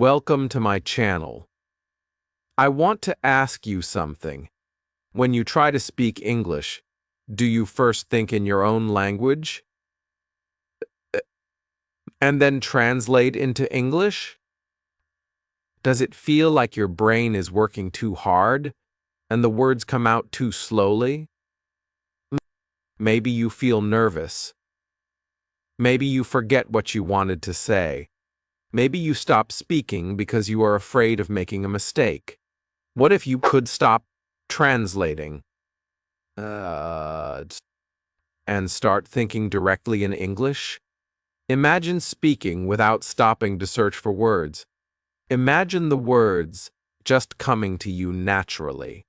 Welcome to my channel. I want to ask you something. When you try to speak English, do you first think in your own language and then translate into English? Does it feel like your brain is working too hard and the words come out too slowly? Maybe you feel nervous. Maybe you forget what you wanted to say. Maybe you stop speaking because you are afraid of making a mistake. What if you could stop translating and start thinking directly in English? Imagine speaking without stopping to search for words. Imagine the words just coming to you naturally.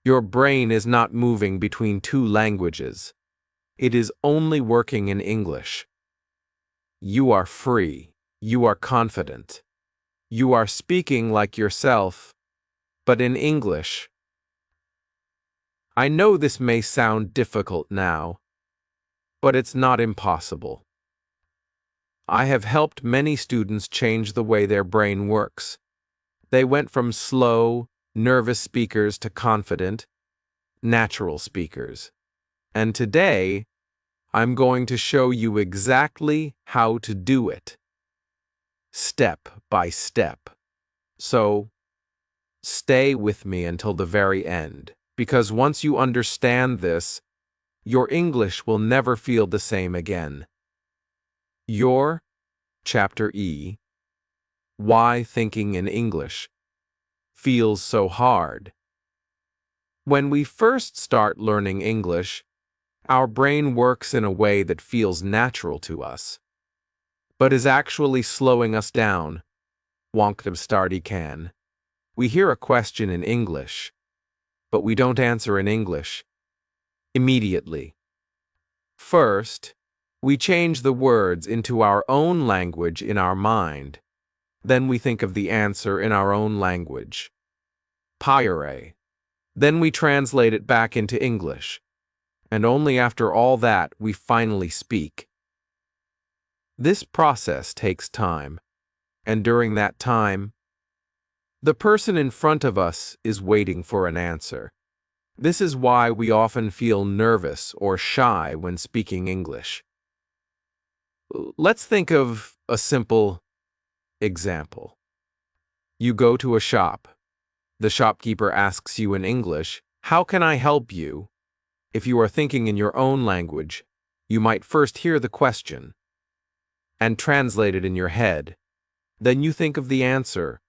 Your brain is not moving between two languages. It is only working in English. You are free. You are confident. You are speaking like yourself, but in English. I know this may sound difficult now, but it's not impossible. I have helped many students change the way their brain works. They went from slow, nervous speakers to confident, natural speakers. And today, I'm going to show you exactly how to do it, step by step. So, stay with me until the very end, because once you understand this, your English will never feel the same again. Your Chapter E, Why Thinking in English Feels So Hard. When we first start learning English, our brain works in a way that feels natural to us, but is actually slowing us down. Wonkdom starty can. We hear a question in English, but we don't answer in English immediately. First, we change the words into our own language in our mind. Then we think of the answer in our own language. Pyre. Then we translate it back into English. And only after all that we finally speak. This process takes time, and during that time, the person in front of us is waiting for an answer. This is why we often feel nervous or shy when speaking English. Let's think of a simple example. You go to a shop. The shopkeeper asks you in English, "How can I help you?" If you are thinking in your own language, you might first hear the question and translate it in your head. Then you think of the answer,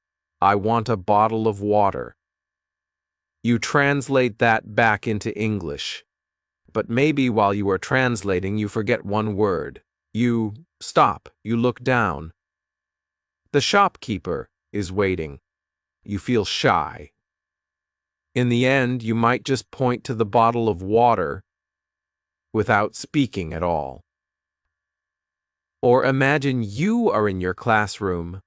"I want a bottle of water." You translate that back into English. But maybe while you are translating, you forget one word. You stop. You look down. The shopkeeper is waiting. You feel shy. In the end, you might just point to the bottle of water without speaking at all. Or imagine you are in your classroom.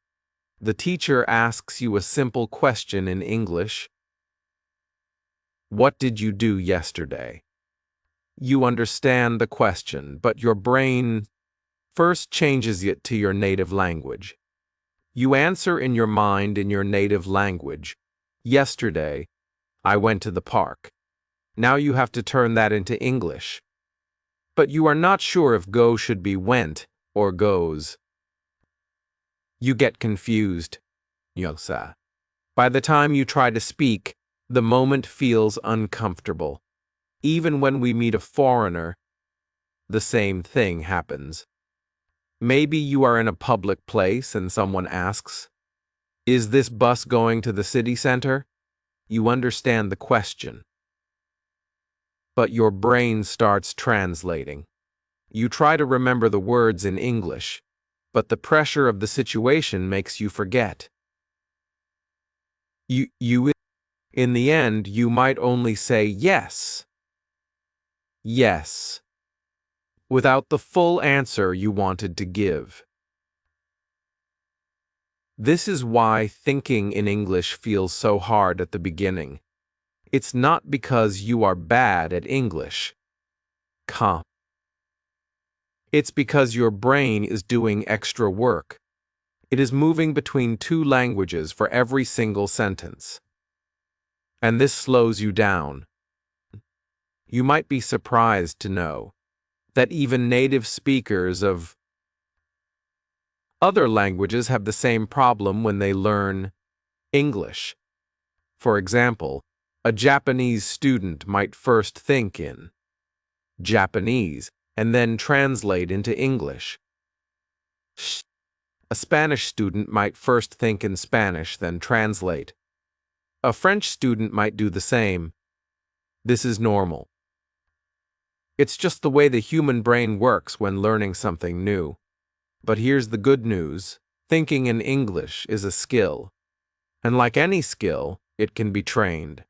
The teacher asks you a simple question in English. What did you do yesterday? You understand the question, but your brain first changes it to your native language. You answer in your mind in your native language. Yesterday, I went to the park. Now you have to turn that into English. But you are not sure if go should be went or goes. You get confused. Yosa. By the time you try to speak, the moment feels uncomfortable. Even when we meet a foreigner, the same thing happens. Maybe you are in a public place and someone asks, "Is this bus going to the city center?" You understand the question, but your brain starts translating. You try to remember the words in English, but the pressure of the situation makes you forget. In the end, you might only say yes, yes, without the full answer you wanted to give. This is why thinking in English feels so hard at the beginning. It's not because you are bad at English. It's because your brain is doing extra work. It is moving between two languages for every single sentence. And this slows you down. You might be surprised to know that even native speakers of other languages have the same problem when they learn English. For example, a Japanese student might first think in Japanese and then translate into English. A Spanish student might first think in Spanish, then translate. A French student might do the same. This is normal. It's just the way the human brain works when learning something new. But here's the good news. Thinking in English is a skill. And like any skill, it can be trained.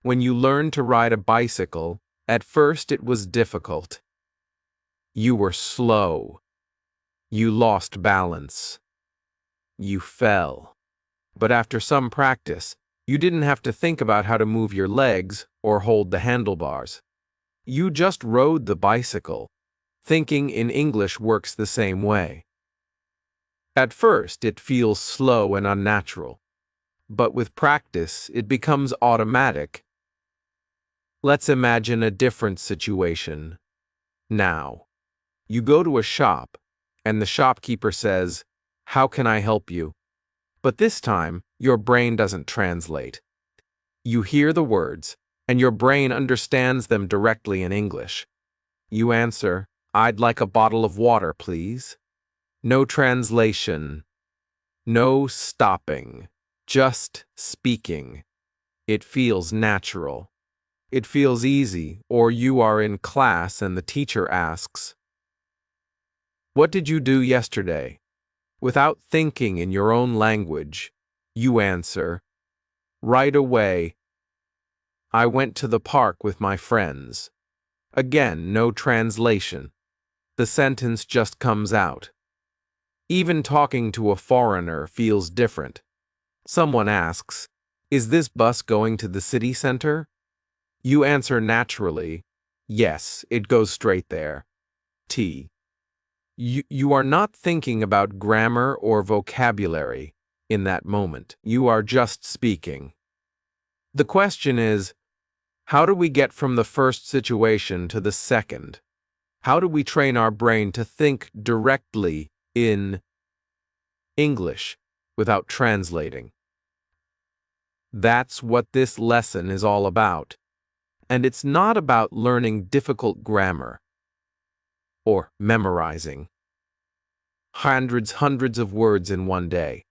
When you learned to ride a bicycle, at first it was difficult. You were slow. You lost balance. You fell. But after some practice, you didn't have to think about how to move your legs or hold the handlebars. You just rode the bicycle. Thinking in English works the same way. At first, it feels slow and unnatural. But with practice, it becomes automatic. Let's imagine a different situation. Now, you go to a shop, and the shopkeeper says, "How can I help you?" But this time, your brain doesn't translate. You hear the words, and your brain understands them directly in English. You answer, "I'd like a bottle of water, please." No translation. No stopping. Just speaking. It feels natural. It feels easy, or you are in class and the teacher asks, "What did you do yesterday?" Without thinking in your own language, you answer, "Right away. I went to the park with my friends." Again, no translation. The sentence just comes out. Even talking to a foreigner feels different. Someone asks, "Is this bus going to the city center?" You answer naturally, "Yes, it goes straight there." You are not thinking about grammar or vocabulary in that moment. You are just speaking. The question is, how do we get from the first situation to the second? How do we train our brain to think directly in English without translating? That's what this lesson is all about. And it's not about learning difficult grammar or memorizing hundreds of words in one day.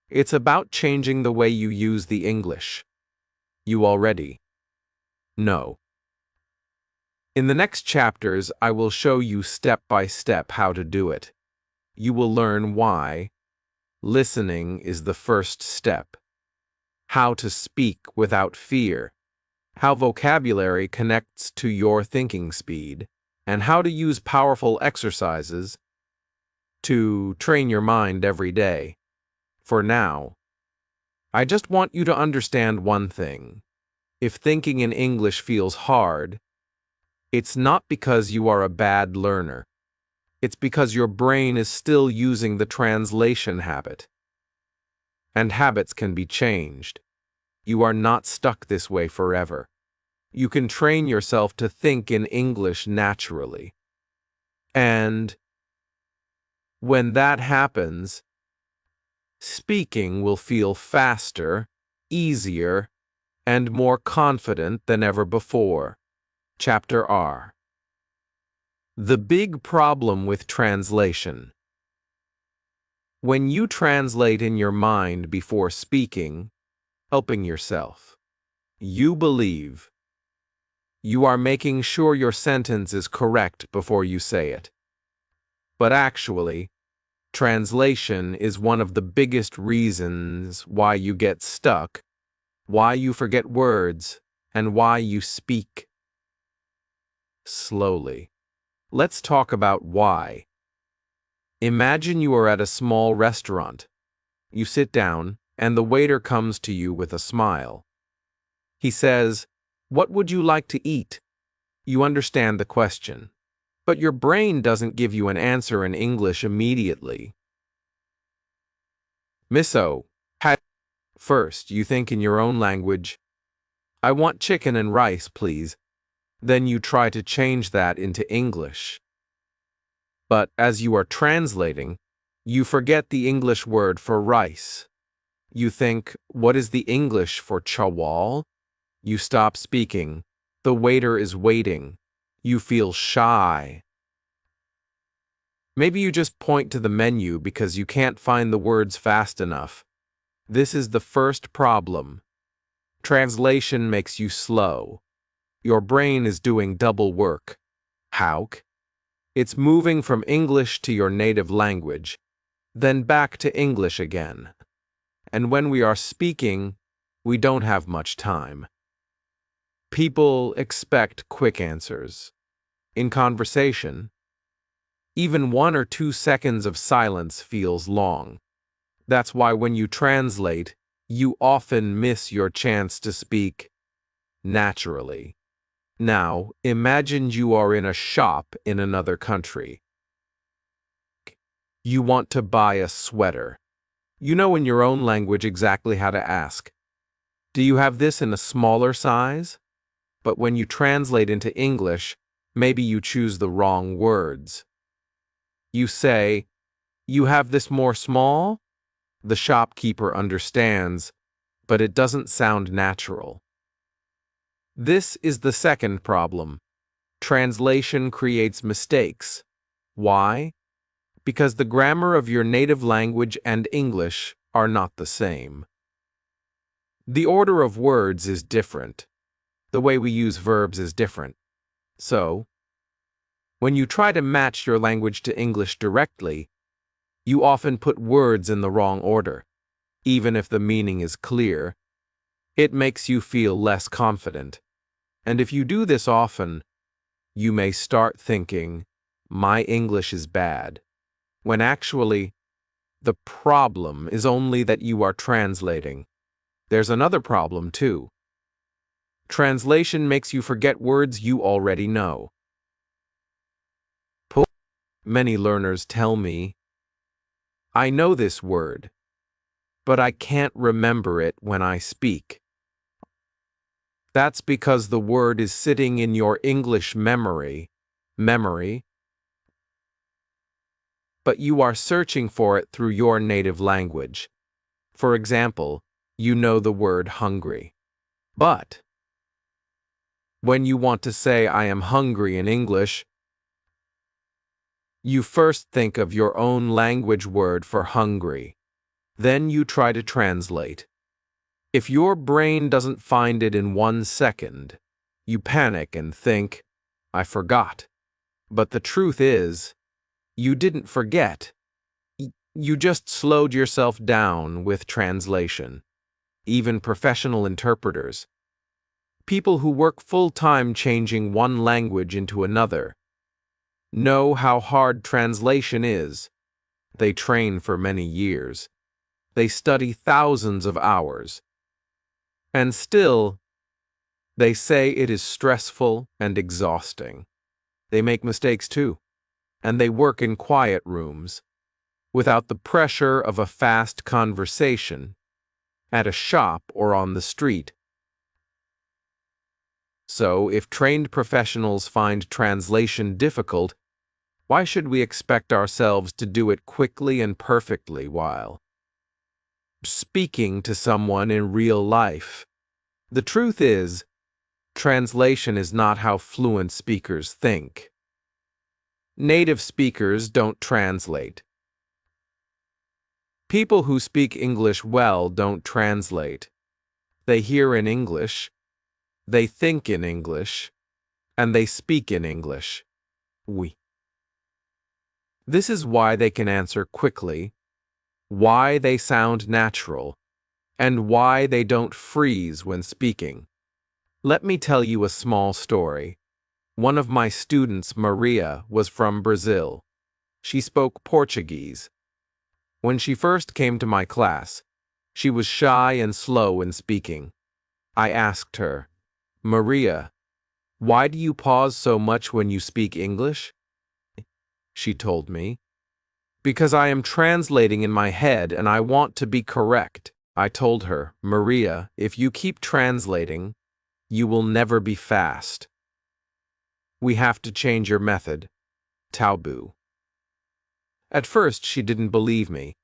It's about changing the way you use the English you already know. In the next chapters, I will show you step by step how to do it. You will learn why listening is the first step, how to speak without fear, how vocabulary connects to your thinking speed, and how to use powerful exercises to train your mind every day. For now, I just want you to understand one thing. If thinking in English feels hard, it's not because you are a bad learner. It's because your brain is still using the translation habit. And habits can be changed. You are not stuck this way forever. You can train yourself to think in English naturally. And when that happens, speaking will feel faster, easier, and more confident than ever before. Chapter R. The big problem with translation. When you translate in your mind before speaking, helping yourself, you believe you are making sure your sentence is correct before you say it. But actually, translation is one of the biggest reasons why you get stuck, why you forget words, and why you speak slowly. Let's talk about why. Imagine you are at a small restaurant. You sit down, and the waiter comes to you with a smile. He says, "What would you like to eat?" You understand the question, but your brain doesn't give you an answer in English immediately. Miso. First, you think in your own language, I want chicken and rice, please. Then you try to change that into English. But as you are translating, you forget the English word for rice. You think, what is the English for chawal? You stop speaking. The waiter is waiting. You feel shy. Maybe you just point to the menu because you can't find the words fast enough. This is the first problem. Translation makes you slow. Your brain is doing double work. How? It's moving from English to your native language, then back to English again. And when we are speaking, we don't have much time. People expect quick answers. In conversation, even 1 or 2 seconds of silence feels long. That's why when you translate, you often miss your chance to speak naturally. Now, imagine you are in a shop in another country. You want to buy a sweater. You know in your own language exactly how to ask. Do you have this in a smaller size? But when you translate into English, maybe you choose the wrong words. You say, you have this more small? The shopkeeper understands, but it doesn't sound natural. This is the second problem. Translation creates mistakes. Why? Because the grammar of your native language and English are not the same. The order of words is different. The way we use verbs is different. So, when you try to match your language to English directly, you often put words in the wrong order. Even if the meaning is clear, it makes you feel less confident. And if you do this often, you may start thinking, my English is bad, when actually, the problem is only that you are translating. There's another problem too. Translation makes you forget words you already know. Many learners tell me, I know this word, but I can't remember it when I speak. That's because the word is sitting in your English memory, but you are searching for it through your native language. For example, you know the word hungry. But when you want to say I am hungry in English, you first think of your own language word for hungry. Then you try to translate. If your brain doesn't find it in 1 second, you panic and think, I forgot. But the truth is, you didn't forget. You just slowed yourself down with translation. Even professional interpreters, people who work full-time changing one language into another, know how hard translation is. They train for many years. They study thousands of hours. And still, they say it is stressful and exhausting. They make mistakes too, and they work in quiet rooms, without the pressure of a fast conversation, at a shop or on the street. So, if trained professionals find translation difficult, why should we expect ourselves to do it quickly and perfectly while speaking to someone in real life? The truth is, translation is not how fluent speakers think. Native speakers don't translate. People who speak English well don't translate. They hear in English, they think in English, and they speak in English. This is why they can answer quickly, why they sound natural, and why they don't freeze when speaking. Let me tell you a small story. One of my students, Maria, was from Brazil. She spoke Portuguese. When she first came to my class, she was shy and slow in speaking. I asked her, Maria, why do you pause so much when you speak English? She told me, Because I am translating in my head and I want to be correct. I told her, Maria, if you keep translating, you will never be fast. We have to change your method. Taboo. At first, she didn't believe me,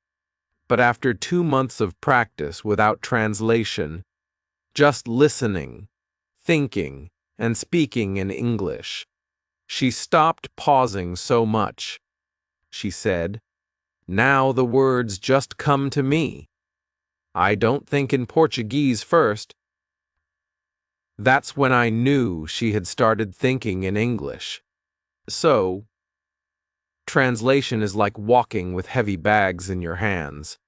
but after 2 months of practice without translation, just listening, thinking, and speaking in English, she stopped pausing so much. She said, "Now the words just come to me. I don't think in Portuguese first." That's when I knew she had started thinking in English. So, translation is like walking with heavy bags in your hands.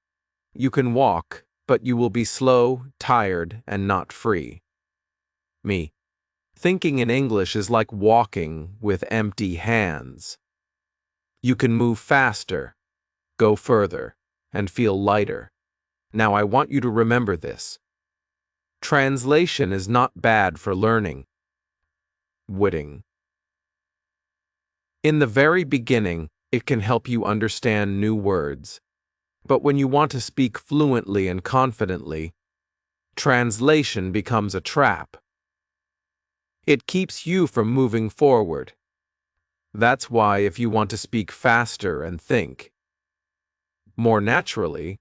You can walk, but you will be slow, tired, and not free. Me. Thinking in English is like walking with empty hands. You can move faster, go further, and feel lighter. Now I want you to remember this. Translation is not bad for learning. Witting. In the very beginning, it can help you understand new words. But when you want to speak fluently and confidently, translation becomes a trap. It keeps you from moving forward. That's why if you want to speak faster and think more naturally,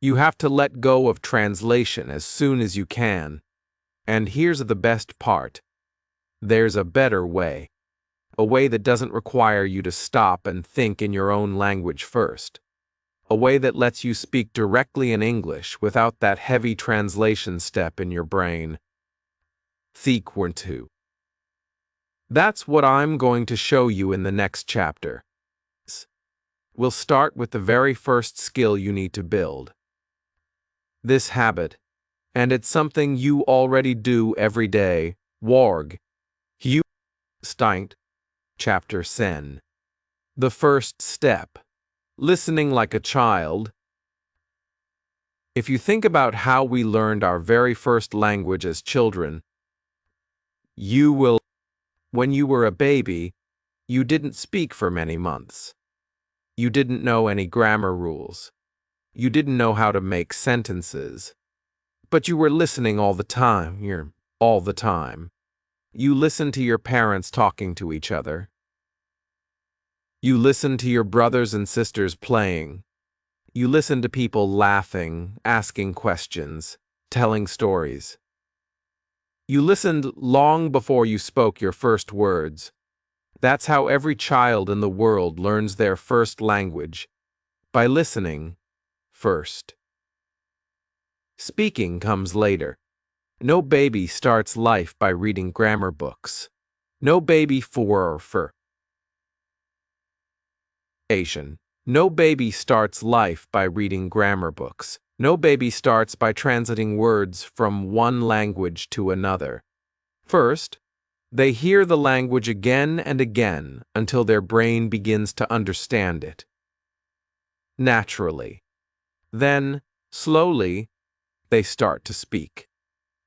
you have to let go of translation as soon as you can. And here's the best part. There's a better way. A way that doesn't require you to stop and think in your own language first. A way that lets you speak directly in English without that heavy translation step in your brain. Sequence. That's what I'm going to show you in the next chapter. We'll start with the very first skill you need to build. This habit, and it's something you already do every day. Warg. You. Steint. Chapter 10. The first step. Listening like a child. If you think about how we learned our very first language as children, you will. When you were a baby, you didn't speak for many months. You didn't know any grammar rules. You didn't know how to make sentences. But you were listening all the time. All the time. You listened to your parents talking to each other. You listened to your brothers and sisters playing. You listened to people laughing, asking questions, telling stories. You listened long before you spoke your first words. That's how every child in the world learns their first language, by listening first. Speaking comes later. No baby starts life by reading grammar books. No baby for Asian. No baby starts life by reading grammar books. No baby starts by translating words from one language to another. First, they hear the language again and again until their brain begins to understand it. Naturally. Then, slowly, they start to speak.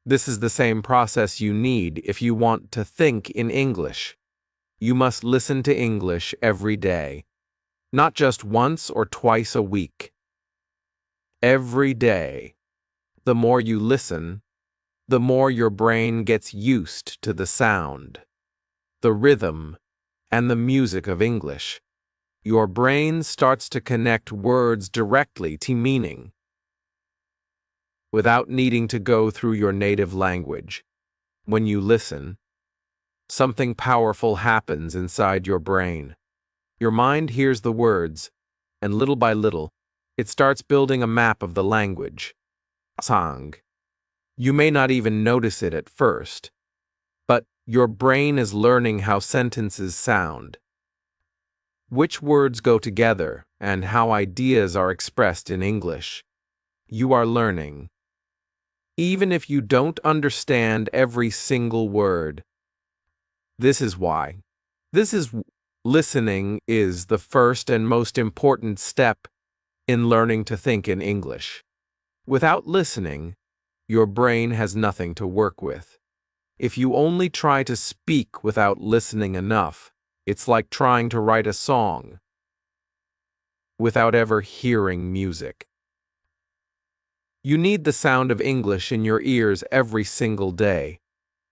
This is the same process you need if you want to think in English. You must listen to English every day. Not just once or twice a week. Every day. The more you listen, the more your brain gets used to the sound, the rhythm, and the music of English. Your brain starts to connect words directly to meaning, without needing to go through your native language. When you listen, something powerful happens inside your brain. Your mind hears the words, and little by little, it starts building a map of the language. Sang. You may not even notice it at first, but your brain is learning how sentences sound, which words go together, and how ideas are expressed in English. You are learning. Even if you don't understand every single word. This is why. Listening is the first and most important step in learning to think in English. Without listening, your brain has nothing to work with. If you only try to speak without listening enough, it's like trying to write a song. without ever hearing music. You need the sound of English in your ears every single day.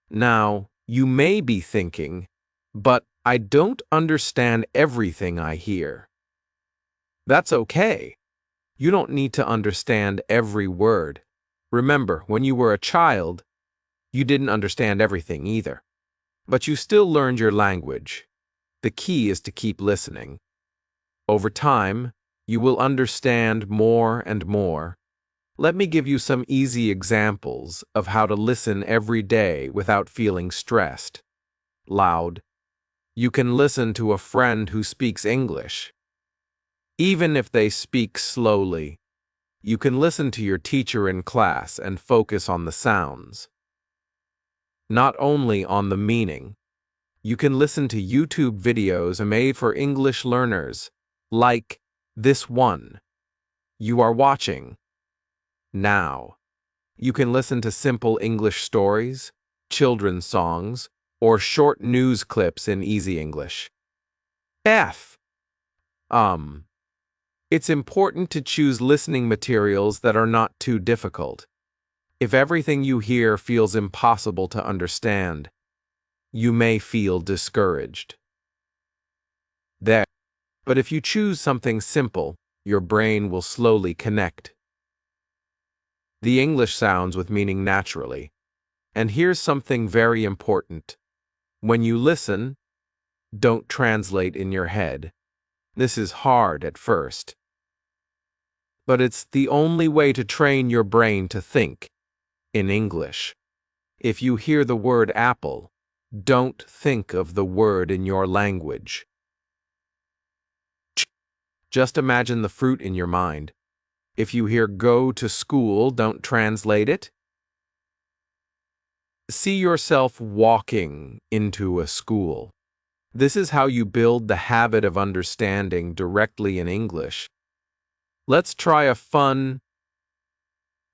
Now, you may be thinking, but I don't understand everything I hear. That's okay. You don't need to understand every word. Remember, when you were a child, you didn't understand everything either. But you still learned your language. The key is to keep listening. Over time, you will understand more and more. Let me give you some easy examples of how to listen every day without feeling stressed. Loud. You can listen to a friend who speaks English. Even if they speak slowly, you can listen to your teacher in class and focus on the sounds. Not only on the meaning. You can listen to YouTube videos made for English learners, like this one you are watching now. You can listen to simple English stories, children's songs, or short news clips in easy English. It's important to choose listening materials that are not too difficult. If everything you hear feels impossible to understand, you may feel discouraged. But if you choose something simple, your brain will slowly connect the English sounds with meaning naturally. And here's something very important. When you listen, don't translate in your head. This is hard at first. But it's the only way to train your brain to think in English. If you hear the word apple, don't think of the word in your language. Just imagine the fruit in your mind. If you hear go to school, don't translate it. See yourself walking into a school. This is how you build the habit of understanding directly in English. Let's try a fun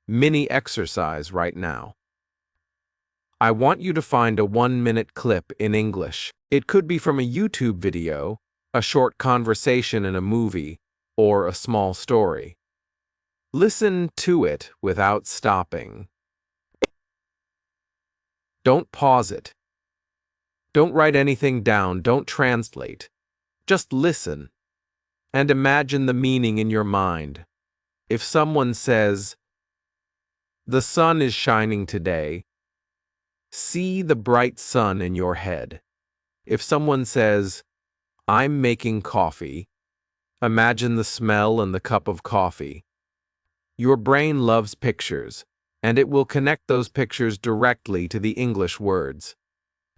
mini exercise right now. I want you to find a 1-minute clip in English. It could be from a YouTube video, a short conversation in a movie, or a small story. Listen to it without stopping. Don't pause it. Don't write anything down. Don't translate. Just listen and imagine the meaning in your mind. If someone says, "The sun is shining today," see the bright sun in your head. If someone says, "I'm making coffee," imagine the smell and the cup of coffee. Your brain loves pictures, and it will connect those pictures directly to the English words.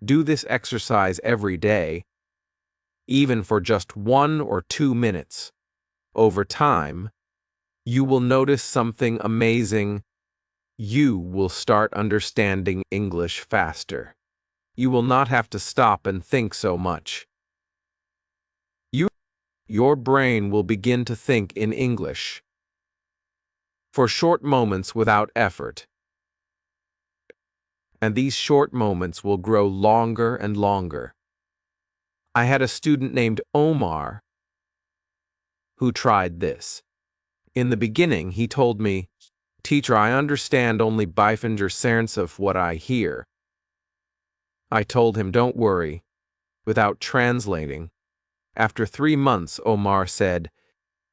Do this exercise every day, even for just 1 or 2 minutes. Over time, you will notice something amazing. You will start understanding English faster. You will not have to stop and think so much. Your brain will begin to think in English for short moments without effort. And these short moments will grow longer and longer. I had a student named Omar who tried this. In the beginning, he told me, "Teacher, I understand only 5% of what I hear." I told him, "Don't worry," without translating. After 3 months, Omar said,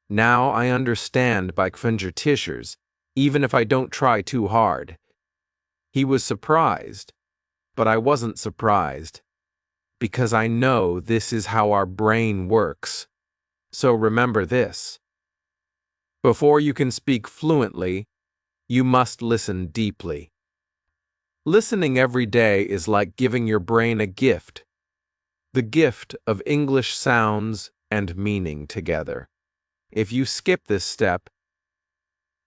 "Now I understand 5%, even if I don't try too hard." He was surprised, but I wasn't surprised, because I know this is how our brain works. So remember this. Before you can speak fluently, you must listen deeply. Listening every day is like giving your brain a gift, the gift of English sounds and meaning together. If you skip this step,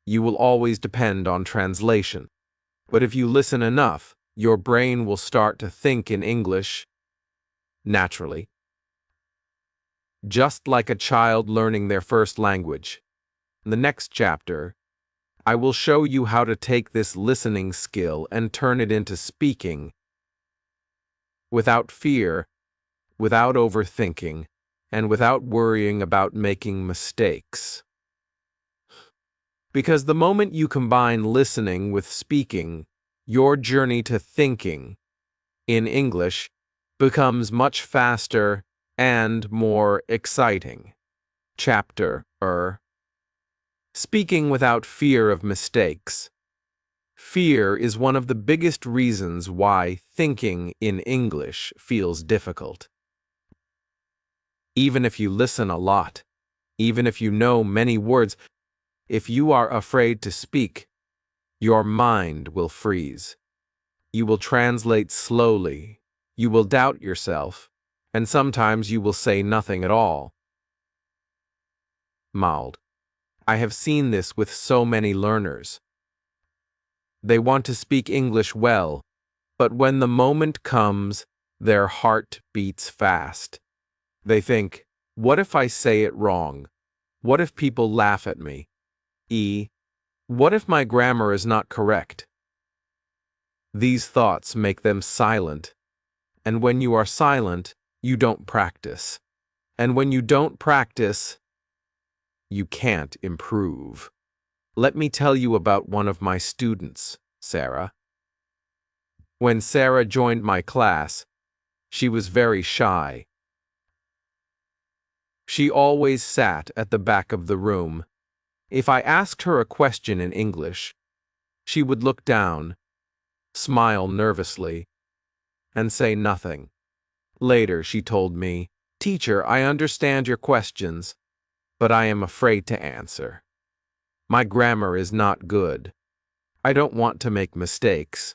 you will always depend on translation. But if you listen enough, your brain will start to think in English naturally, just like a child learning their first language. In the next chapter, I will show you how to take this listening skill and turn it into speaking without fear, without overthinking, and without worrying about making mistakes. Because the moment you combine listening with speaking, your journey to thinking in English becomes much faster and more exciting. Chapter Speaking without fear of mistakes. Fear is one of the biggest reasons why thinking in English feels difficult. Even if you listen a lot, even if you know many words, if you are afraid to speak, your mind will freeze. You will translate slowly, you will doubt yourself, and sometimes you will say nothing at all. Mild. I have seen this with so many learners. They want to speak English well, but when the moment comes, their heart beats fast. They think, what if I say it wrong? What if people laugh at me? What if my grammar is not correct? These thoughts make them silent, and when you are silent, you don't practice. And when you don't practice, you can't improve. Let me tell you about one of my students, Sarah. When Sarah joined my class, she was very shy. She always sat at the back of the room. If I asked her a question in English, she would look down, smile nervously, and say nothing. Later, she told me, "Teacher, I understand your questions, but I am afraid to answer. My grammar is not good. I don't want to make mistakes."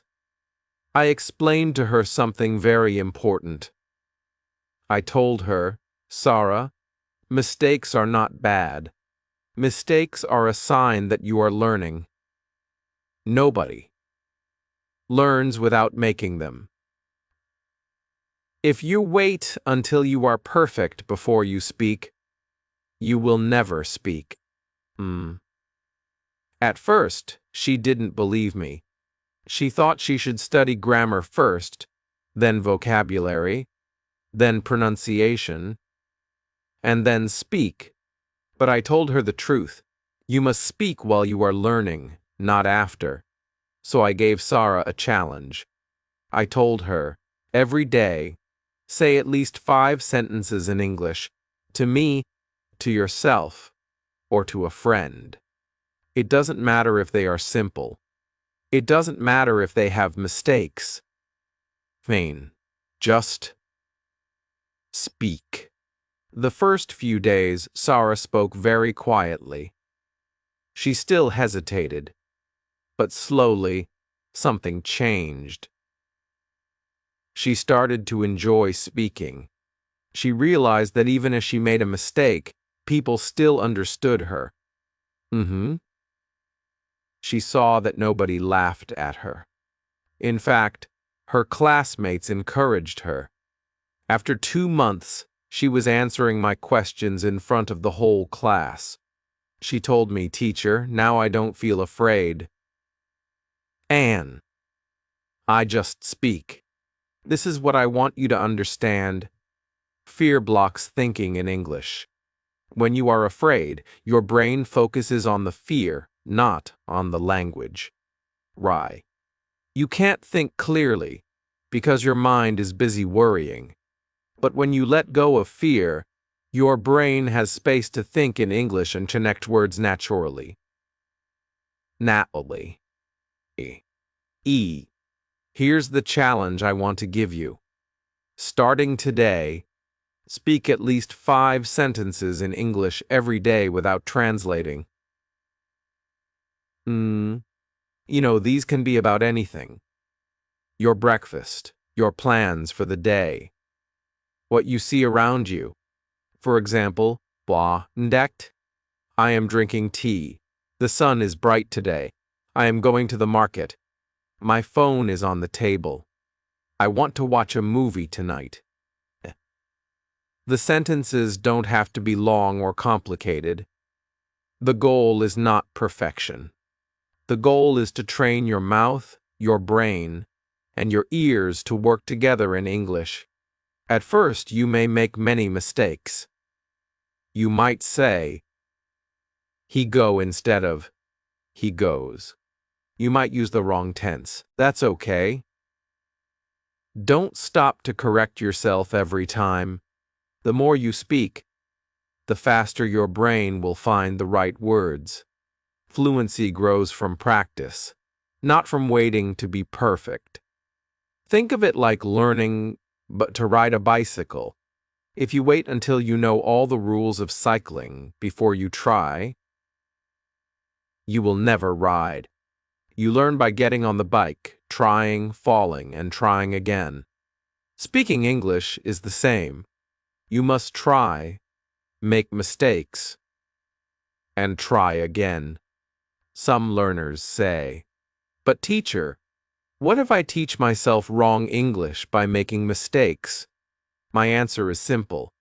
I explained to her something very important. I told her, "Sarah, mistakes are not bad. Mistakes are a sign that you are learning. Nobody learns without making them. If you wait until you are perfect before you speak, you will never speak." At first, she didn't believe me. She thought she should study grammar first, then vocabulary, then pronunciation, and then speak. But I told her the truth. You must speak while you are learning, not after. So I gave Sarah a challenge. I told her, every day, say at least 5 sentences in English, to me, to yourself, or to a friend. It doesn't matter if they are simple. It doesn't matter if they have mistakes. Just speak. The first few days, Sarah spoke very quietly. She still hesitated, but slowly, something changed. She started to enjoy speaking. She realized that even if she made a mistake, people still understood her. She saw that nobody laughed at her. In fact, her classmates encouraged her. After 2 months, she was answering my questions in front of the whole class. She told me, "Teacher, now I don't feel afraid. Anne, I just speak. This is what I want you to understand. Fear blocks thinking in English. When you are afraid, your brain focuses on the fear, not on the language. Right. You can't think clearly because your mind is busy worrying. But when you let go of fear, your brain has space to think in English and connect words naturally. Here's the challenge I want to give you. Starting today, speak at least 5 sentences in English every day without translating. These can be about anything. Your breakfast, your plans for the day, what you see around you. For example, I am drinking tea. The sun is bright today. I am going to the market. My phone is on the table. I want to watch a movie tonight. The sentences don't have to be long or complicated. The goal is not perfection. The goal is to train your mouth, your brain, and your ears to work together in English. At first, you may make many mistakes. You might say, he go instead of he goes. You might use the wrong tense. That's okay. Don't stop to correct yourself every time. The more you speak, the faster your brain will find the right words. Fluency grows from practice, not from waiting to be perfect. Think of it like learning to ride a bicycle. If you wait until you know all the rules of cycling before you try, you will never ride. You learn by getting on the bike, trying, falling, and trying again. Speaking English is the same. You must try, make mistakes, and try again. Some learners say, "But teacher, what if I teach myself wrong English by making mistakes?" My answer is simple.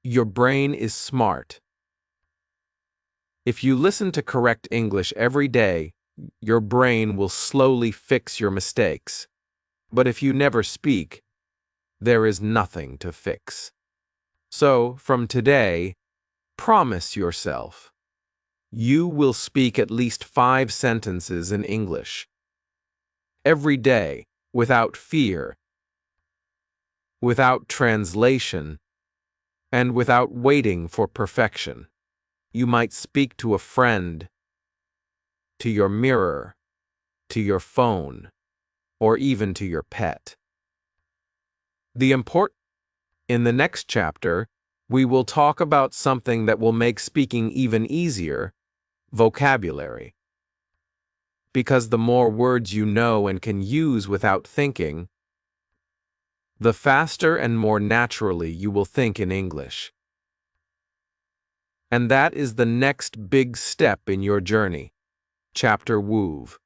Your brain is smart. If you listen to correct English every day, your brain will slowly fix your mistakes. But if you never speak, there is nothing to fix. So, from today, promise yourself, you will speak at least 5 sentences in English every day, without fear, without translation, and without waiting for perfection. You might speak to a friend, to your mirror, to your phone, or even to your pet. In the next chapter, we will talk about something that will make speaking even easier: vocabulary. Because the more words you know and can use without thinking, the faster and more naturally you will think in English. And that is the next big step in your journey. Chapter WOV.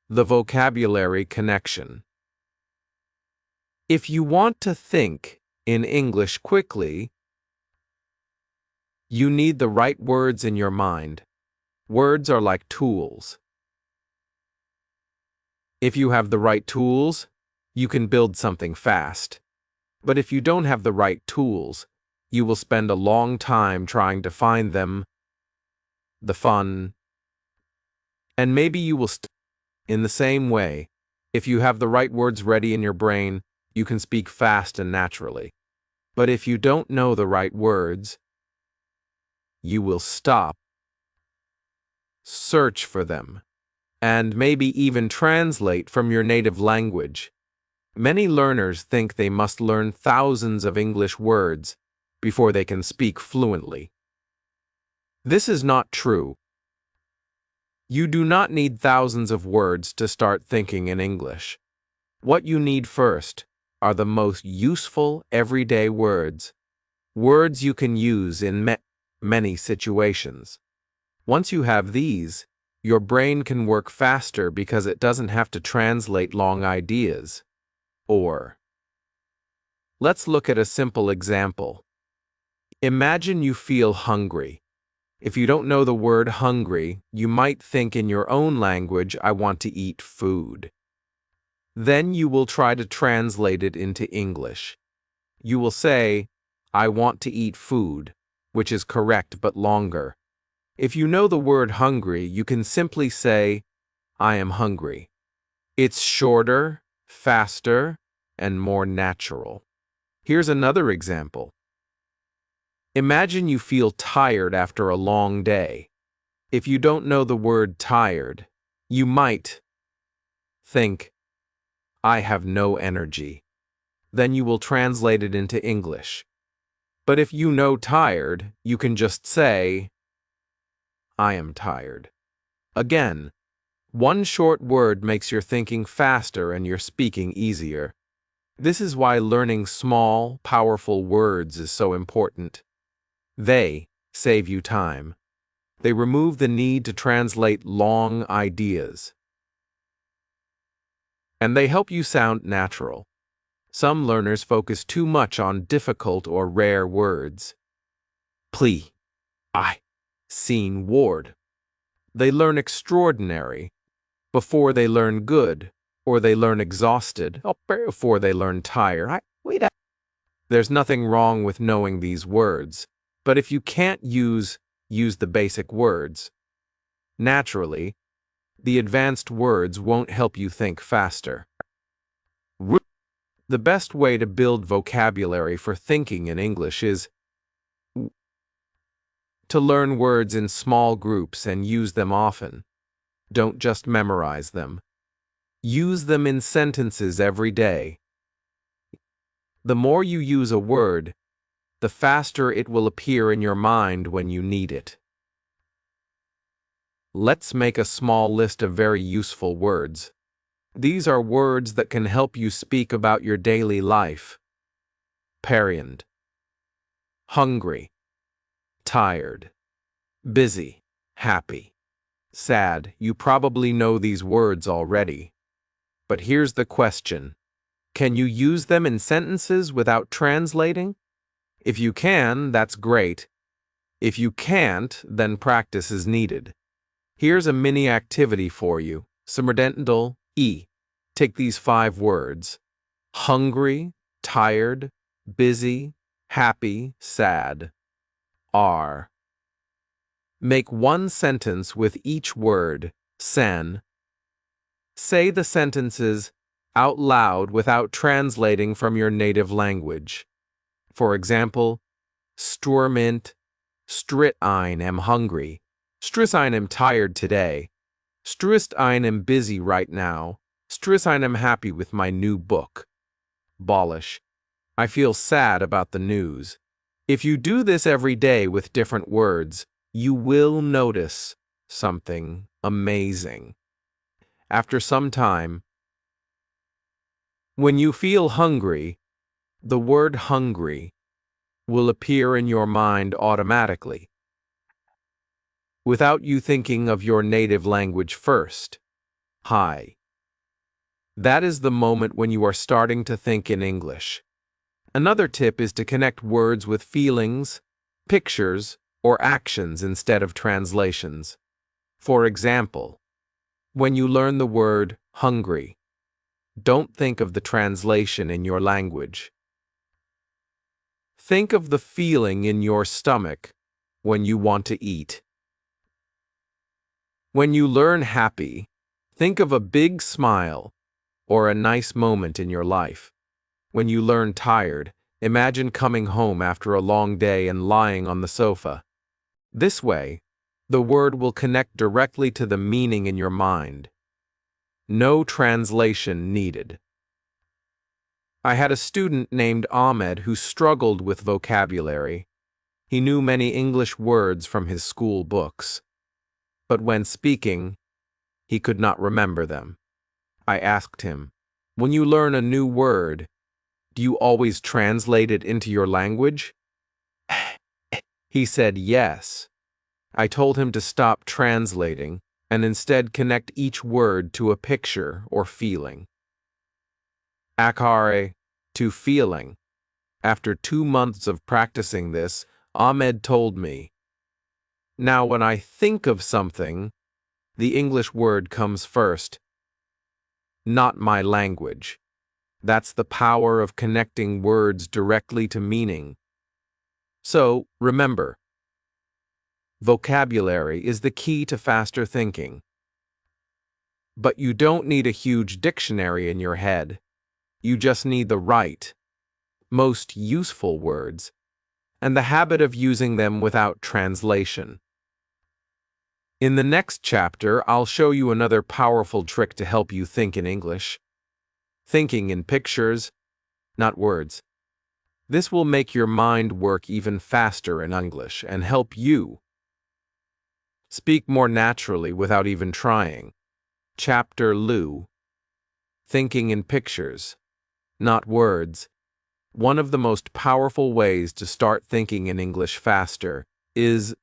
The vocabulary connection. If you want to think in English quickly, you need the right words in your mind. Words are like tools. If you have the right tools, you can build something fast. But if you don't have the right tools, you will spend a long time trying to find them, the fun, and maybe you will in the same way. If you have the right words ready in your brain, you can speak fast and naturally. But if you don't know the right words, you will stop, search for them, and maybe even translate from your native language. Many learners think they must learn thousands of English words before they can speak fluently. This is not true. You do not need thousands of words to start thinking in English. What you need first are the most useful everyday words, words you can use in many situations. Once you have these, your brain can work faster because it doesn't have to translate long ideas. Let's look at a simple example. Imagine you feel hungry. If you don't know the word hungry, you might think in your own language, "I want to eat food." Then you will try to translate it into English. You will say, "I want to eat food," which is correct but longer. If you know the word hungry, you can simply say, "I am hungry." It's shorter, faster, and more natural. Here's another example. Imagine you feel tired after a long day. If you don't know the word tired, you might think, "I have no energy." Then you will translate it into English. But if you know tired, you can just say, "I am tired." Again, one short word makes your thinking faster and your speaking easier. This is why learning small, powerful words is so important. They save you time. They remove the need to translate long ideas. And they help you sound natural. Some learners focus too much on difficult or rare words. Plea, I, seen, ward. They learn extraordinary before they learn good, or they learn exhausted before they learn tired. There's nothing wrong with knowing these words. But if you can't use the basic words, naturally, the advanced words won't help you think faster. The best way to build vocabulary for thinking in English is to learn words in small groups and use them often. Don't just memorize them. Use them in sentences every day. The more you use a word, the faster it will appear in your mind when you need it. Let's make a small list of very useful words. These are words that can help you speak about your daily life. Parent, hungry, tired, busy, happy, sad. You probably know these words already. But here's the question. Can you use them in sentences without translating? If you can, that's great. If you can't, then practice is needed. Here's a mini activity for you. Simmerdental E. Take these 5 words. Hungry, tired, busy, happy, sad. R. Make one sentence with each word. Sen. Say the sentences out loud without translating from your native language. For example, Sturmint, Strit ein am hungry. Stris ein am tired today. Strist ein am busy right now. Stris ein am happy with my new book. Bolish. I feel sad about the news. If you do this every day with different words, you will notice something amazing. After some time, when you feel hungry, the word hungry will appear in your mind automatically, without you thinking of your native language first. Hi. That is the moment when you are starting to think in English. Another tip is to connect words with feelings, pictures, or actions instead of translations. For example, when you learn the word hungry, don't think of the translation in your language. Think of the feeling in your stomach when you want to eat. When you learn happy, think of a big smile or a nice moment in your life. When you learn tired, imagine coming home after a long day and lying on the sofa. This way, the word will connect directly to the meaning in your mind. No translation needed. I had a student named Ahmed who struggled with vocabulary. He knew many English words from his school books, but when speaking, he could not remember them. I asked him, "When you learn a new word, do you always translate it into your language?" He said yes. I told him to stop translating and instead connect each word to a picture or feeling. Akare, to feeling. After 2 months of practicing this, Ahmed told me, "Now when I think of something, the English word comes first, not my language." That's the power of connecting words directly to meaning. So, remember, vocabulary is the key to faster thinking. But you don't need a huge dictionary in your head. You just need the right, most useful words, and the habit of using them without translation. In the next chapter, I'll show you another powerful trick to help you think in English. Thinking in pictures, not words. This will make your mind work even faster in English and help you speak more naturally without even trying. Chapter Lu. Thinking in pictures, not words. One of the most powerful ways to start thinking in English faster is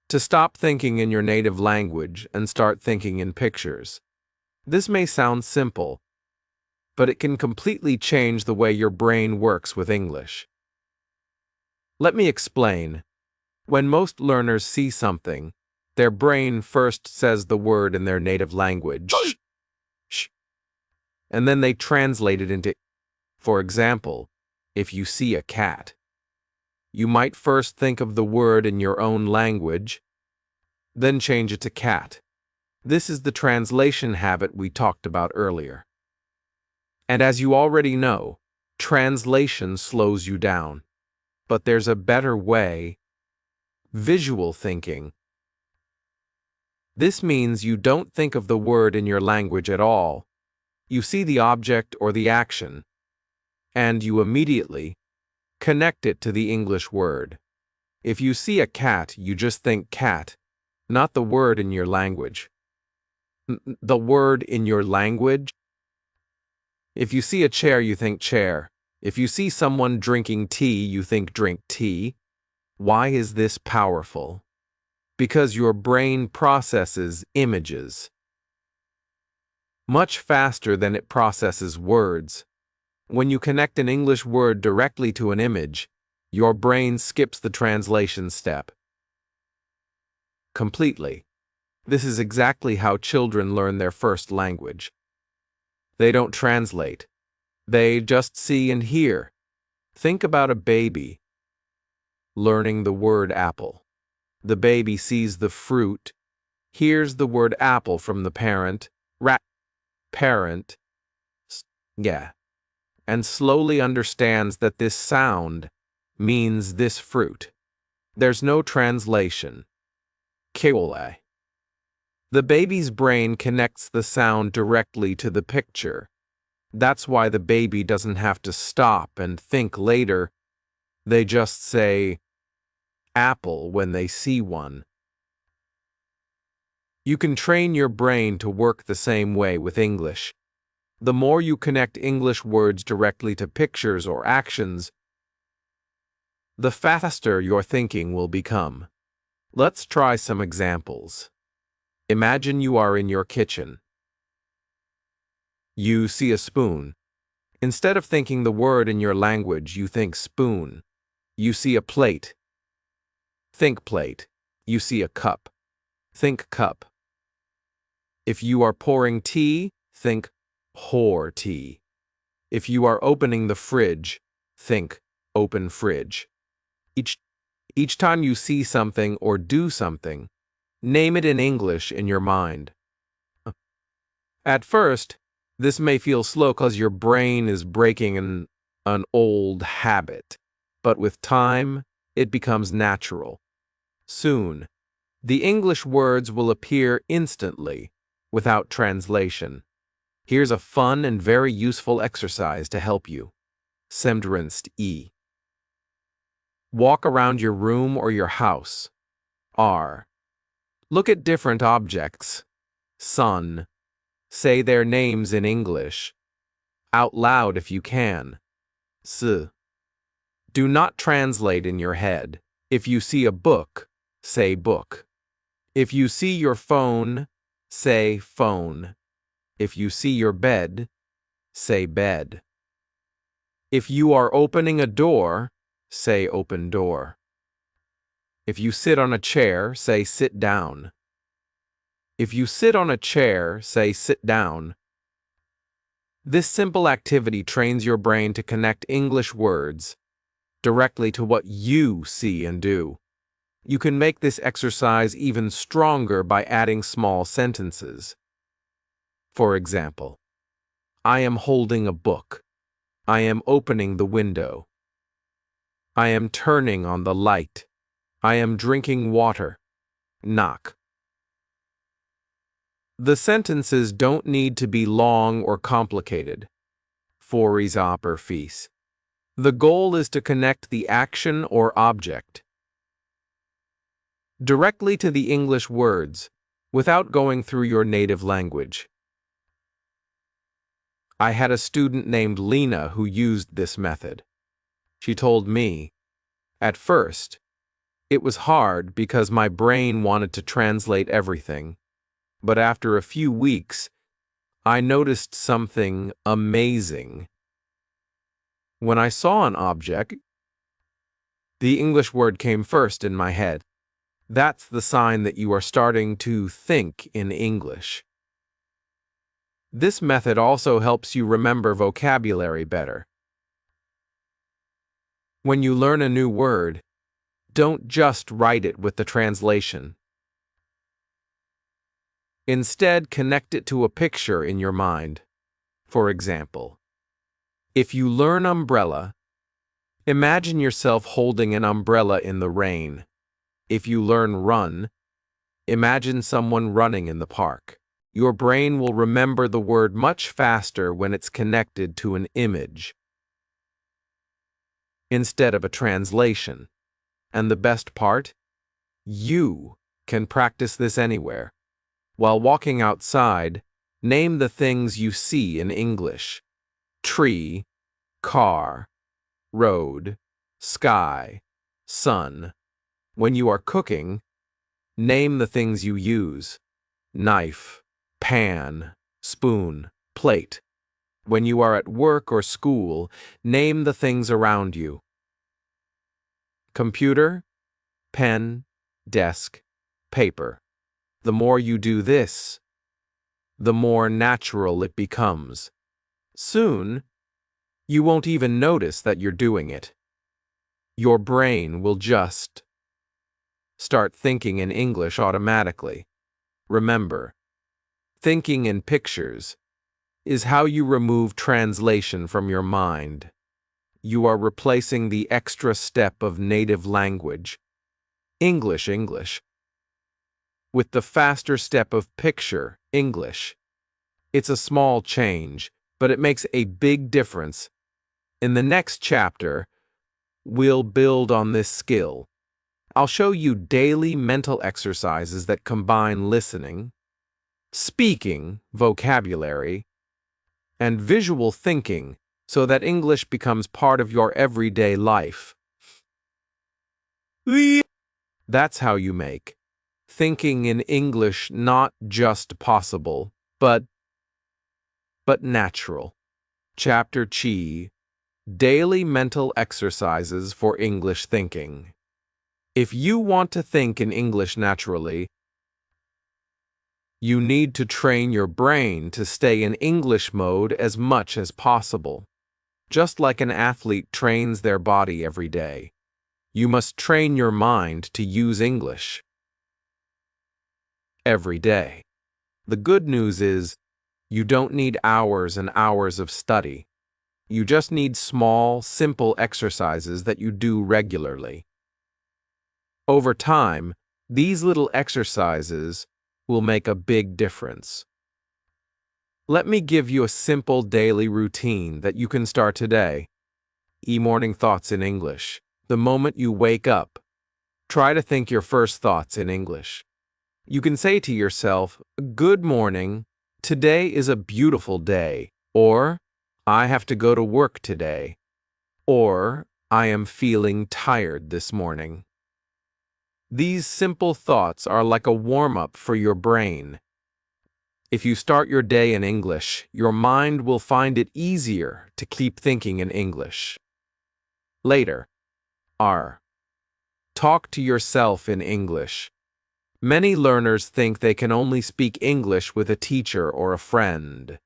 to stop thinking in your native language and start thinking in pictures. This may sound simple, but it can completely change the way your brain works with English. Let me explain. When most learners see something, their brain first says the word in their native language, and then they translate it into, for example, if you see a cat, You might first think of the word in your own language, then change it to cat. This is the translation habit we talked about earlier. And as you already know, translation slows you down. But there's a better way: visual thinking. This means you don't think of the word in your language at all. You see the object or the action, and you immediately connect it to the English word. If you see a cat, you just think cat, not the word in your language. The word in your language? If you see a chair, you think chair. If you see someone drinking tea, you think drink tea. Why is this powerful? Because your brain processes images much faster than it processes words. When you connect an English word directly to an image, your brain skips the translation step completely. This is exactly how children learn their first language. They don't translate. They just see and hear. Think about a baby learning the word apple. The baby sees the fruit, hears the word apple from the parent, parent, and slowly understands that this sound means this fruit. There's no translation. The baby's brain connects the sound directly to the picture. That's why the baby doesn't have to stop and think later. They just say apple when they see one. You can train your brain to work the same way with English. The more you connect English words directly to pictures or actions, the faster your thinking will become. Let's try some examples. Imagine you are in your kitchen. You see a spoon. Instead of thinking the word in your language, you think spoon. You see a plate. Think plate. You see a cup. Think cup. If you are pouring tea, think pour tea. If you are opening the fridge, think open fridge. Each time you see something or do something, name it in English in your mind. At first, this may feel slow because your brain is breaking an old habit, but with time, it becomes natural. Soon, the English words will appear instantly, without translation. Here's a fun and very useful exercise to help you. Walk around your room or your house. Look at different objects. Sun. Say their names in English. Out loud if you can. Do not translate in your head. If you see a book, say book. If you see your phone, say phone. If you see your bed, say bed. If you are opening a door, say open door. If you sit on a chair, say sit down. If you sit on a chair, say sit down. This simple activity trains your brain to connect English words directly to what you see and do. You can make this exercise even stronger by adding small sentences. For example, I am holding a book. I am opening the window. I am turning on the light. I am drinking water. Knock. The sentences don't need to be long or complicated. For example, the goal is to connect the action or object directly to the English words without going through your native language. I had a student named Lena who used this method. She told me, at first, it was hard because my brain wanted to translate everything, but after a few weeks, I noticed something amazing. When I saw an object, the English word came first in my head. That's the sign that you are starting to think in English. This method also helps you remember vocabulary better. When you learn a new word, don't just write it with the translation. Instead, connect it to a picture in your mind. For example, if you learn umbrella, imagine yourself holding an umbrella in the rain. If you learn run, imagine someone running in the park. Your brain will remember the word much faster when it's connected to an image instead of a translation. And the best part? You can practice this anywhere. While walking outside, name the things you see in English: tree, car, road, sky, sun. When you are cooking, name the things you use: knife, pan, spoon, plate. When you are at work or school, name the things around you: computer, pen, desk, paper. The more you do this, the more natural it becomes. Soon, you won't even notice that you're doing it. Your brain will just start thinking in English automatically. Remember, thinking in pictures is how you remove translation from your mind. You are replacing the extra step of native language, English, with the faster step of picture, English. It's a small change, but it makes a big difference. In the next chapter, we'll build on this skill. I'll show you daily mental exercises that combine listening, speaking, vocabulary, and visual thinking so that English becomes part of your everyday life. That's how you make thinking in English not just possible, but natural. Chapter Chi: Daily Mental Exercises for English Thinking. If you want to think in English naturally, you need to train your brain to stay in English mode as much as possible. Just like an athlete trains their body every day, you must train your mind to use English every day. The good news is, you don't need hours and hours of study. You just need small, simple exercises that you do regularly. Over time, these little exercises will make a big difference. Let me give you a simple daily routine that you can start today. Morning thoughts in English. The moment you wake up, try to think your first thoughts in English. You can say to yourself, "Good morning, today is a beautiful day," or "I have to go to work today," or "I am feeling tired this morning." These simple thoughts are like a warm-up for your brain. If you start your day in English, your mind will find it easier to keep thinking in English. Later, talk to yourself in English. Many learners think they can only speak English with a teacher or a friend.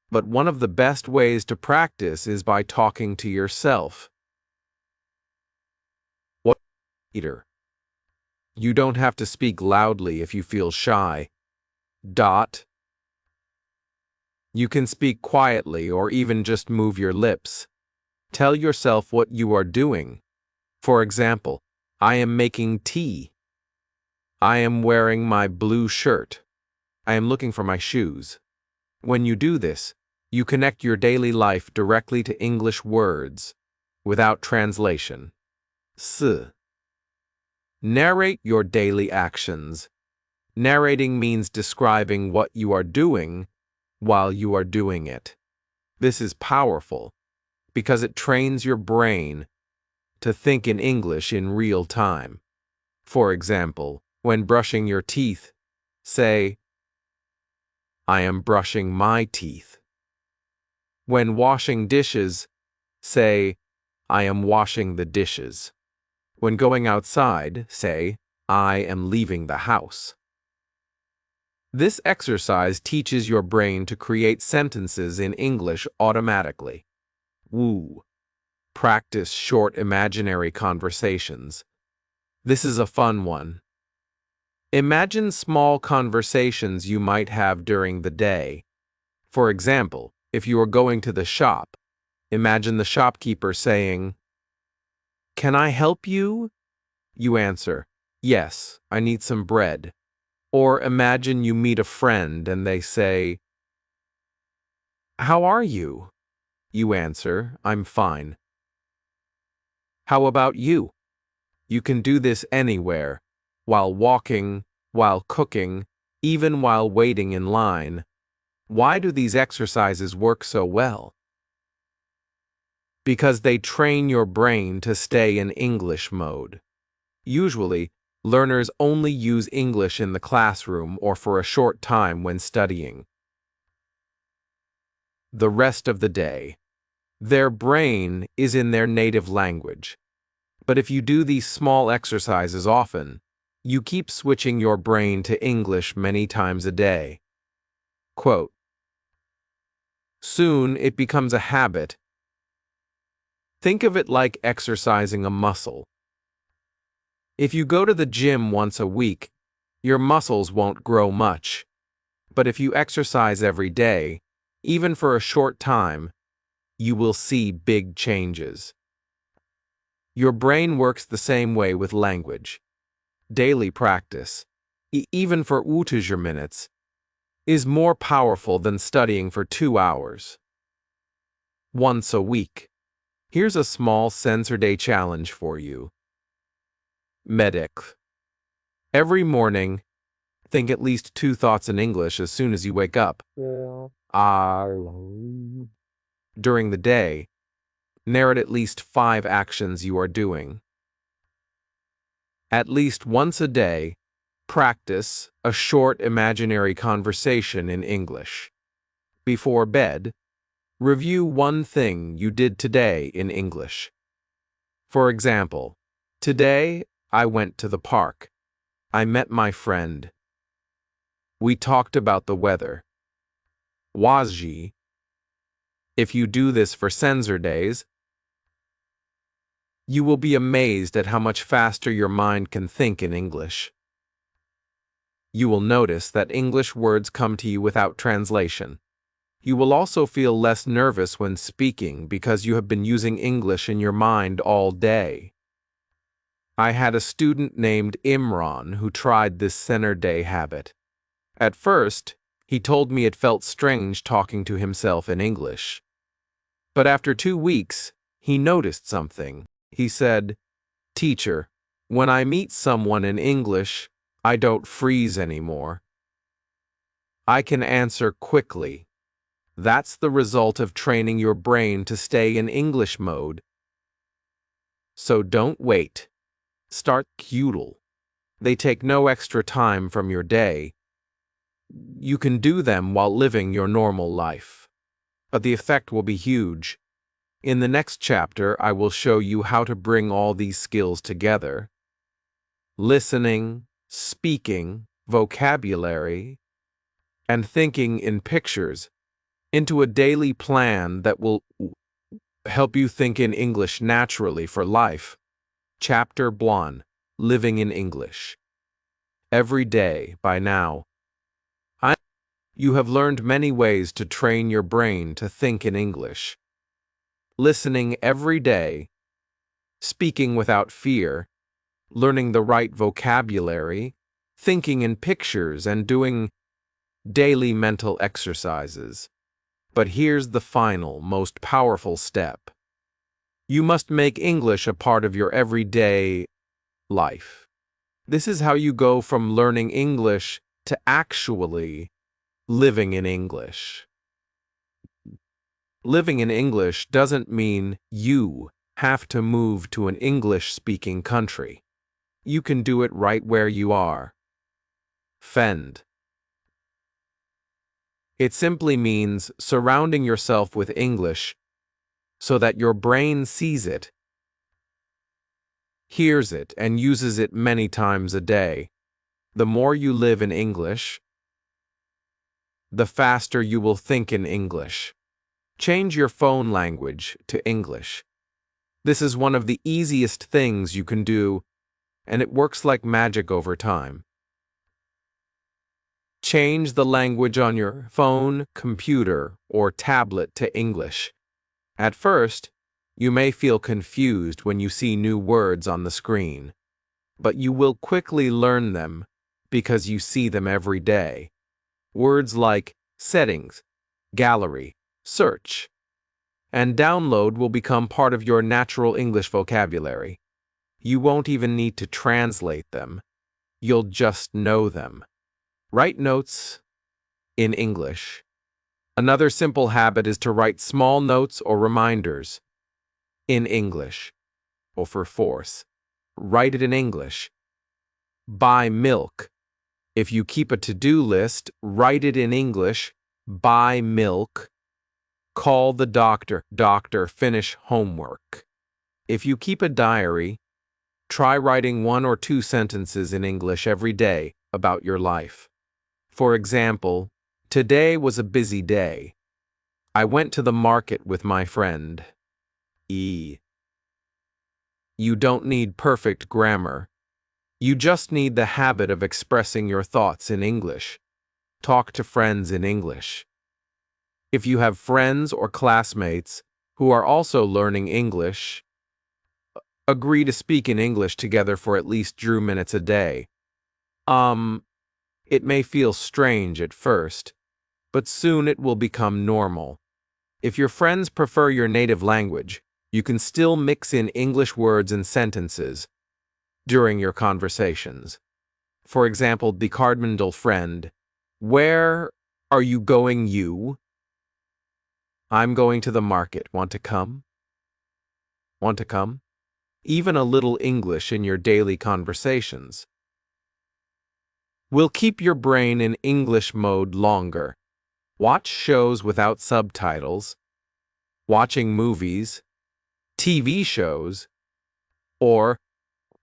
But one of the best ways to practice is by talking to yourself. You don't have to speak loudly if you feel shy. You can speak quietly or even just move your lips. Tell yourself what you are doing. For example, I am making tea. I am wearing my blue shirt. I am looking for my shoes. When you do this, you connect your daily life directly to English words, without translation. Narrate your daily actions. Narrating means describing what you are doing while you are doing it. This is powerful because it trains your brain to think in English in real time. For example, when brushing your teeth, say, "I am brushing my teeth." When washing dishes, say, "I am washing the dishes." When going outside, say, "I am leaving the house." This exercise teaches your brain to create sentences in English automatically. practice short imaginary conversations. This is a fun one. Imagine small conversations you might have during the day. For example, if you are going to the shop, imagine the shopkeeper saying, "Can I help you?" You answer, "Yes, I need some bread." Or imagine you meet a friend and they say, "How are you?" You answer, "I'm fine." How about you? You can do this anywhere, while walking, while cooking, even while waiting in line. Why do these exercises work so well? Because they train your brain to stay in English mode. Usually, learners only use English in the classroom or for a short time when studying. The rest of the day, their brain is in their native language. But if you do these small exercises often, you keep switching your brain to English many times a day. Quote, "Soon it becomes a habit. Think of it like exercising a muscle. If you go to the gym once a week, your muscles won't grow much. But if you exercise every day, even for a short time, you will see big changes." Your brain works the same way with language. Daily practice, even for minutes, is more powerful than studying for 2 hours. Once a week. Here's a small Sensor Day challenge for you. Medic. Every morning, think at least 2 thoughts in English as soon as you wake up. During the day, narrate at least 5 actions you are doing. At least once a day, practice a short imaginary conversation in English. Before bed, review one thing you did today in English. For example, today I went to the park. I met my friend. We talked about the weather. Wazji. If you do this for Sensor Days, you will be amazed at how much faster your mind can think in English. You will notice that English words come to you without translation. You will also feel less nervous when speaking because you have been using English in your mind all day. I had a student named Imran who tried this Sensor Day habit. At first, he told me it felt strange talking to himself in English. But after 2 weeks, he noticed something. He said, "Teacher, when I meet someone in English, I don't freeze anymore. I can answer quickly." That's the result of training your brain to stay in English mode. So don't wait. Start Qdoodle. They take no extra time from your day. You can do them while living your normal life. But the effect will be huge. In the next chapter, I will show you how to bring all these skills together. Listening, speaking, vocabulary, and thinking in pictures into a daily plan that will help you think in English naturally for life. Chapter 1. Living in English. Every day, by now, you have learned many ways to train your brain to think in English. Listening every day, speaking without fear, learning the right vocabulary, thinking in pictures, and doing daily mental exercises. But here's the final, most powerful step. You must make English a part of your everyday life. This is how you go from learning English to actually living in English. Living in English doesn't mean you have to move to an English-speaking country. You can do it right where you are. Fend. It simply means surrounding yourself with English so that your brain sees it, hears it, and uses it many times a day. The more you live in English, the faster you will think in English. Change your phone language to English. This is one of the easiest things you can do, and it works like magic over time. Change the language on your phone, computer, or tablet to English. At first, you may feel confused when you see new words on the screen, but you will quickly learn them because you see them every day. Words like settings, gallery, search, and download will become part of your natural English vocabulary. You won't even need to translate them. You'll just know them. Write notes in English. Another simple habit is to write small notes or reminders in English. Or for force, write it in English. Buy milk. If you keep a to-do list, write it in English. Buy milk. Call the doctor. Doctor, finish homework. If you keep a diary, try writing 1 or 2 sentences in English every day about your life. For example, today was a busy day. I went to the market with my friend. You don't need perfect grammar. You just need the habit of expressing your thoughts in English. Talk to friends in English. If you have friends or classmates who are also learning English, agree to speak in English together for at least 2 minutes a day. It may feel strange at first, but soon it will become normal. If your friends prefer your native language, you can still mix in English words and sentences during your conversations. For example, the cardinal friend, where are you going, you? I'm going to the market. Want to come? Want to come? Even a little English in your daily conversations will keep your brain in English mode longer. Watch shows without subtitles, watching movies, TV shows, or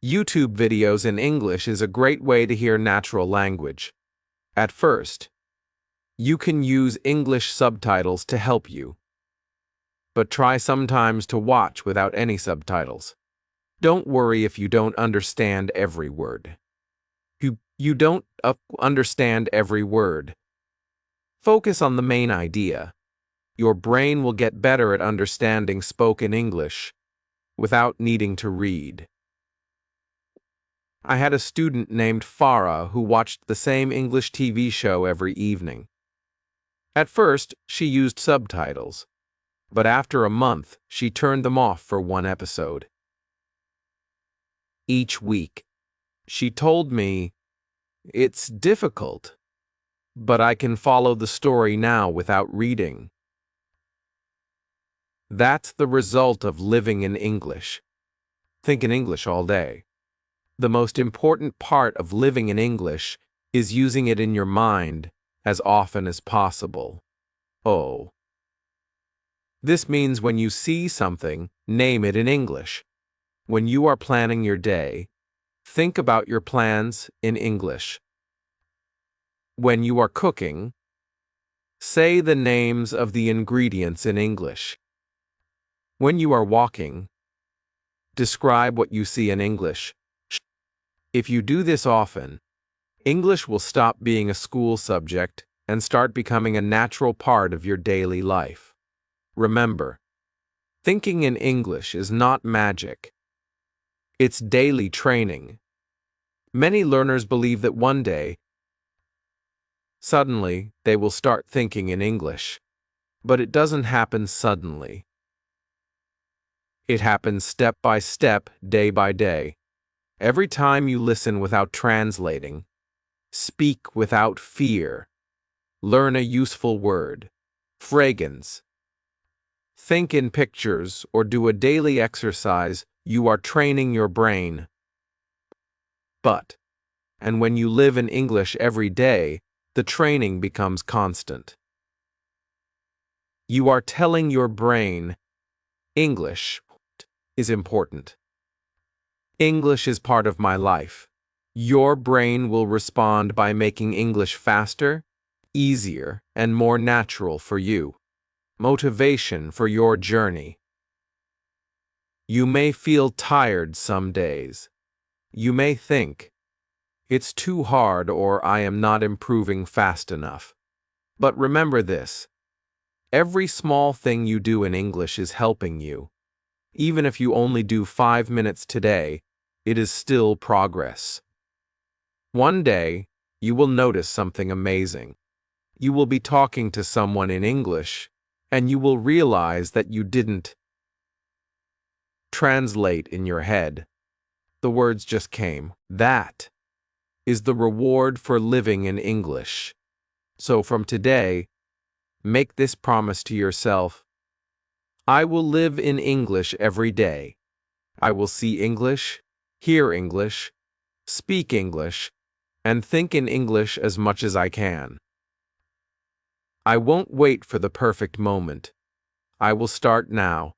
YouTube videos in English is a great way to hear natural language. At first, you can use English subtitles to help you, but try sometimes to watch without any subtitles. Don't worry if you don't understand every word. You don't understand every word. Focus on the main idea. Your brain will get better at understanding spoken English without needing to read. I had a student named Farah who watched the same English TV show every evening. At first, she used subtitles, but after a month, she turned them off for 1 episode. Each week, she told me, "It's difficult, but I can follow the story now without reading." That's the result of living in English. Think in English all day. The most important part of living in English is using it in your mind as often as possible. This means when you see something, name it in English. When you are planning your day, think about your plans in English. When you are cooking, say the names of the ingredients in English. When you are walking, describe what you see in English. If you do this often, English will stop being a school subject and start becoming a natural part of your daily life. Remember, thinking in English is not magic. It's daily training. Many learners believe that one day, suddenly, they will start thinking in English. But it doesn't happen suddenly. It happens step by step, day by day. Every time you listen without translating, speak without fear, learn a useful word, fragrance, think in pictures, or do a daily exercise, you are training your brain. And when you live in English every day, the training becomes constant. You are telling your brain, English is important. English is part of my life. Your brain will respond by making English faster, easier, and more natural for you. Motivation for your journey. You may feel tired some days. You may think, it's too hard or I am not improving fast enough. But remember this. Every small thing you do in English is helping you. Even if you only do 5 minutes today, it is still progress. One day, you will notice something amazing. You will be talking to someone in English, and you will realize that you didn't translate in your head. The words just came. That is the reward for living in English. So from today, make this promise to yourself. I will live in English every day. I will see English, hear English, speak English, and think in English as much as I can. I won't wait for the perfect moment. I will start now.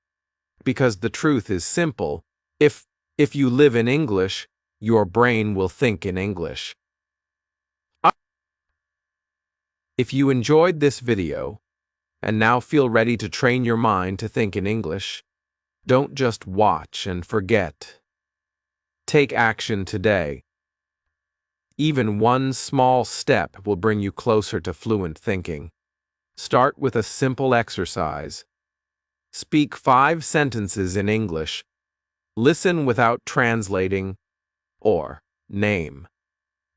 Because the truth is simple. If you live in English, your brain will think in English. If you enjoyed this video, and now feel ready to train your mind to think in English, don't just watch and forget. Take action today. Even one small step will bring you closer to fluent thinking. Start with a simple exercise. Speak 5 sentences in English. Listen without translating, or name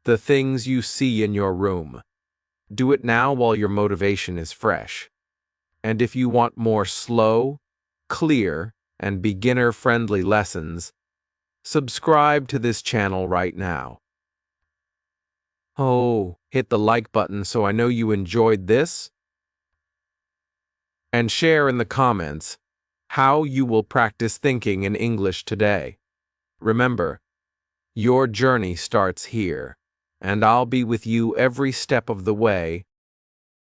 the things you see in your room. Do it now while your motivation is fresh. And if you want more slow, clear, and beginner-friendly lessons, subscribe to this channel right now. Oh, hit the like button so I know you enjoyed this. And share in the comments how you will practice thinking in English today. Remember, your journey starts here, and I'll be with you every step of the way